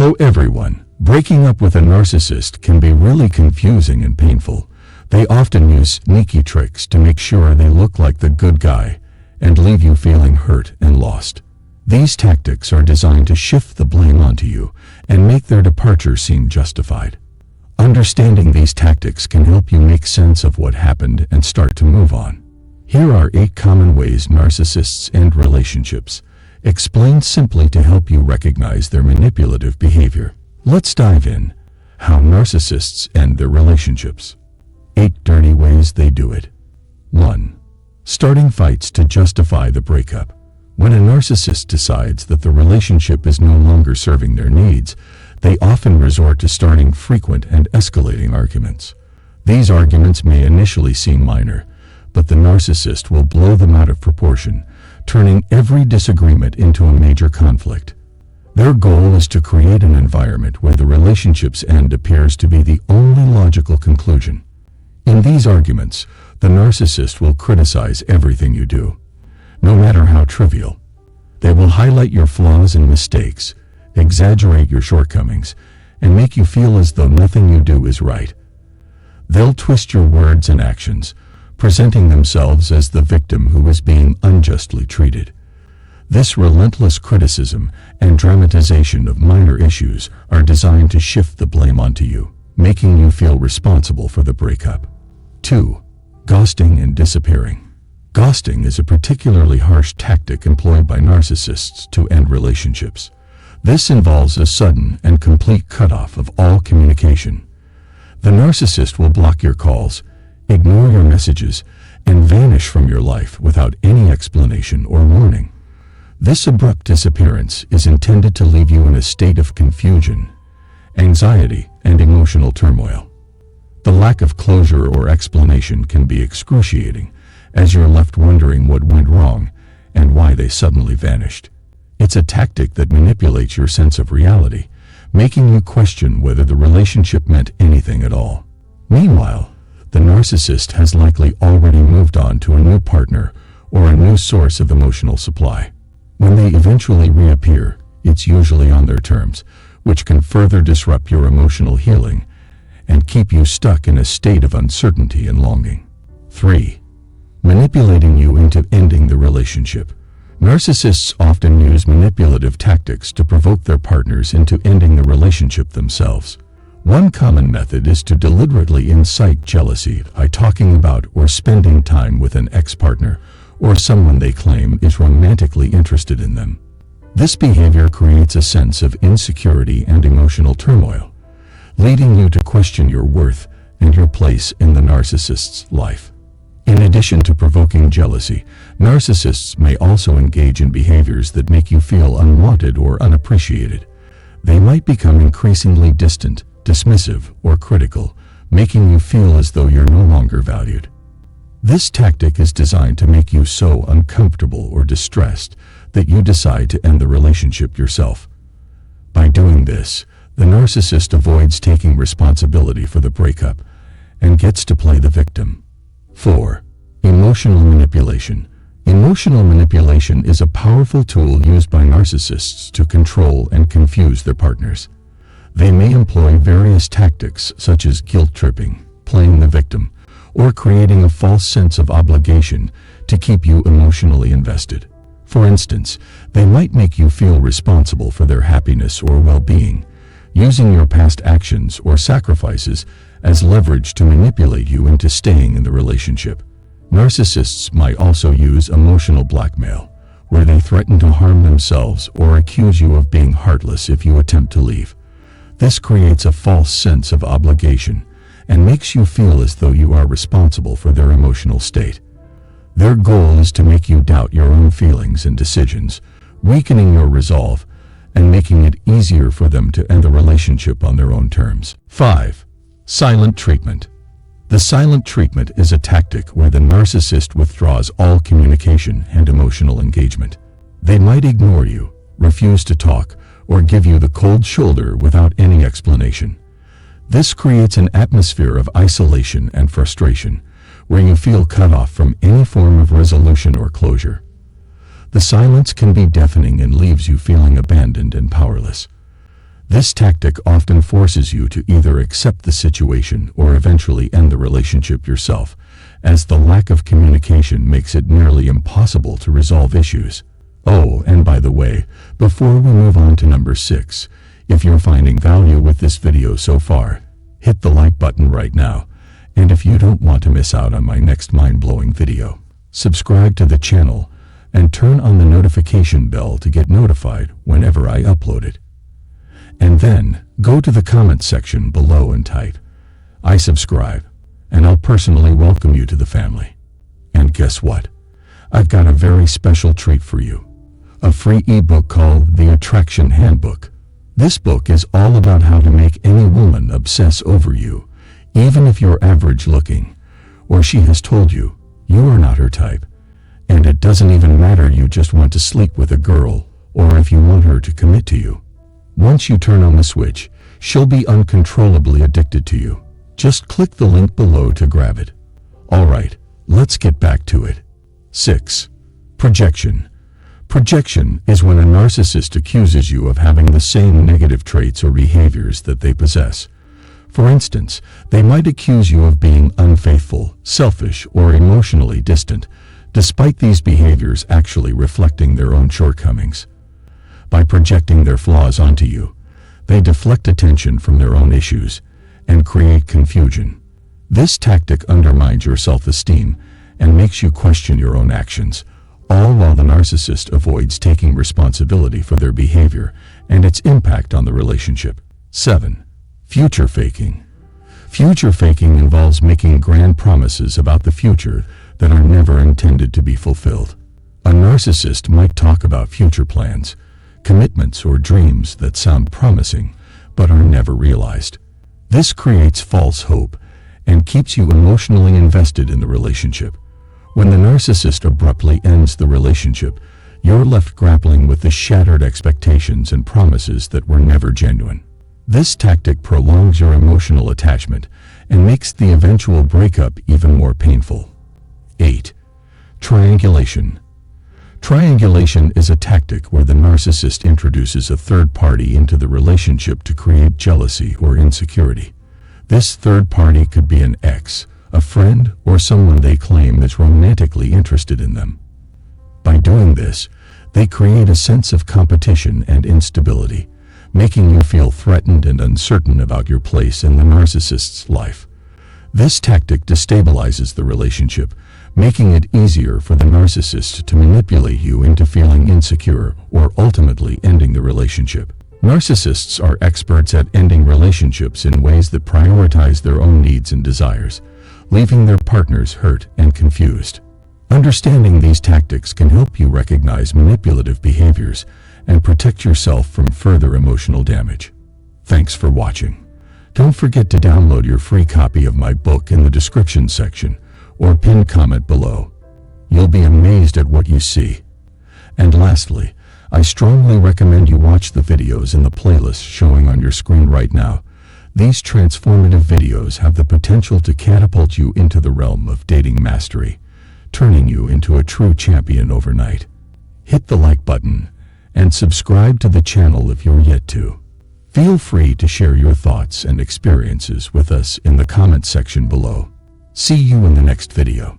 Hello everyone. Breaking up with a narcissist can be really confusing and painful. They often use sneaky tricks to make sure they look like the good guy and leave you feeling hurt and lost. These tactics are designed to shift the blame onto you and make their departure seem justified. Understanding these tactics can help you make sense of what happened and start to move on. Here are 8 common ways narcissists end relationships, explained simply to help you recognize their manipulative behavior. Let's dive in. How narcissists end their relationships. 8 dirty ways they do it. 1. Starting fights to justify the breakup. When a narcissist decides that the relationship is no longer serving their needs, they often resort to starting frequent and escalating arguments. These arguments may initially seem minor, but the narcissist will blow them out of proportion, turning every disagreement into a major conflict. Their goal is to create an environment where the relationship's end appears to be the only logical conclusion. In these arguments, the narcissist will criticize everything you do, no matter how trivial. They will highlight your flaws and mistakes, exaggerate your shortcomings, and make you feel as though nothing you do is right. They'll twist your words and actions, presenting themselves as the victim who is being unjustly treated. This relentless criticism and dramatization of minor issues are designed to shift the blame onto you, making you feel responsible for the breakup. 2. Ghosting and disappearing. Ghosting is a particularly harsh tactic employed by narcissists to end relationships. This involves a sudden and complete cutoff of all communication. The narcissist will block your calls, ignore your messages, and vanish from your life without any explanation or warning. This abrupt disappearance is intended to leave you in a state of confusion, anxiety, and emotional turmoil. The lack of closure or explanation can be excruciating, as you're left wondering what went wrong and why they suddenly vanished. It's a tactic that manipulates your sense of reality, making you question whether the relationship meant anything at all. Meanwhile, the narcissist has likely already moved on to a new partner or a new source of emotional supply. When they eventually reappear, it's usually on their terms, which can further disrupt your emotional healing and keep you stuck in a state of uncertainty and longing. 3. Manipulating you into ending the relationship. Narcissists often use manipulative tactics to provoke their partners into ending the relationship themselves. One common method is to deliberately incite jealousy by talking about or spending time with an ex-partner or someone they claim is romantically interested in them. This behavior creates a sense of insecurity and emotional turmoil, leading you to question your worth and your place in the narcissist's life. In addition to provoking jealousy, narcissists may also engage in behaviors that make you feel unwanted or unappreciated. They might become increasingly distant, dismissive, or critical, making you feel as though you're no longer valued. This tactic is designed to make you so uncomfortable or distressed that you decide to end the relationship yourself. By doing this, the narcissist avoids taking responsibility for the breakup and gets to play the victim. 4. Emotional manipulation. Emotional manipulation is a powerful tool used by narcissists to control and confuse their partners. They may employ various tactics such as guilt-tripping, playing the victim, or creating a false sense of obligation to keep you emotionally invested. For instance, they might make you feel responsible for their happiness or well-being, using your past actions or sacrifices as leverage to manipulate you into staying in the relationship. Narcissists might also use emotional blackmail, where they threaten to harm themselves or accuse you of being heartless if you attempt to leave. This creates a false sense of obligation and makes you feel as though you are responsible for their emotional state. Their goal is to make you doubt your own feelings and decisions, weakening your resolve and making it easier for them to end the relationship on their own terms. 5. Silent treatment. The silent treatment is a tactic where the narcissist withdraws all communication and emotional engagement. They might ignore you, refuse to talk, or give you the cold shoulder without any explanation. This creates an atmosphere of isolation and frustration, where you feel cut off from any form of resolution or closure. The silence can be deafening and leaves you feeling abandoned and powerless. This tactic often forces you to either accept the situation or eventually end the relationship yourself, as the lack of communication makes it nearly impossible to resolve issues. Oh, and by the way, before we move on to number 6, if you're finding value with this video so far, hit the like button right now. And if you don't want to miss out on my next mind-blowing video, subscribe to the channel and turn on the notification bell to get notified whenever I upload it. And then, go to the comment section below and type, "I subscribe," and I'll personally welcome you to the family. And guess what? I've got a very special treat for you. A free ebook called The Attraction Handbook. This book is all about how to make any woman obsess over you, even if you're average looking, or she has told you you are not her type. And it doesn't even matter you just want to sleep with a girl, or if you want her to commit to you. Once you turn on the switch, she'll be uncontrollably addicted to you. Just click the link below to grab it. Alright, let's get back to it. 6. Projection. Projection is when a narcissist accuses you of having the same negative traits or behaviors that they possess. For instance, they might accuse you of being unfaithful, selfish, or emotionally distant, despite these behaviors actually reflecting their own shortcomings. By projecting their flaws onto you, they deflect attention from their own issues and create confusion. This tactic undermines your self-esteem and makes you question your own actions, all while the narcissist avoids taking responsibility for their behavior and its impact on the relationship. 7. Future faking. Future faking involves making grand promises about the future that are never intended to be fulfilled. A narcissist might talk about future plans, commitments, or dreams that sound promising but are never realized. This creates false hope and keeps you emotionally invested in the relationship. When the narcissist abruptly ends the relationship, you're left grappling with the shattered expectations and promises that were never genuine. This tactic prolongs your emotional attachment and makes the eventual breakup even more painful. 8. Triangulation. Triangulation is a tactic where the narcissist introduces a third party into the relationship to create jealousy or insecurity. This third party could be an ex, a friend, or someone they claim is romantically interested in them. By doing this, they create a sense of competition and instability, making you feel threatened and uncertain about your place in the narcissist's life. This tactic destabilizes the relationship, making it easier for the narcissist to manipulate you into feeling insecure or ultimately ending the relationship. Narcissists are experts at ending relationships in ways that prioritize their own needs and desires, leaving their partners hurt and confused. Understanding these tactics can help you recognize manipulative behaviors and protect yourself from further emotional damage. Thanks for watching. Don't forget to download your free copy of my book in the description section or pinned comment below. You'll be amazed at what you see. And lastly, I strongly recommend you watch the videos in the playlist showing on your screen right now. These transformative videos have the potential to catapult you into the realm of dating mastery, turning you into a true champion overnight. Hit the like button and subscribe to the channel if you're yet to. Feel free to share your thoughts and experiences with us in the comment section below. See you in the next video.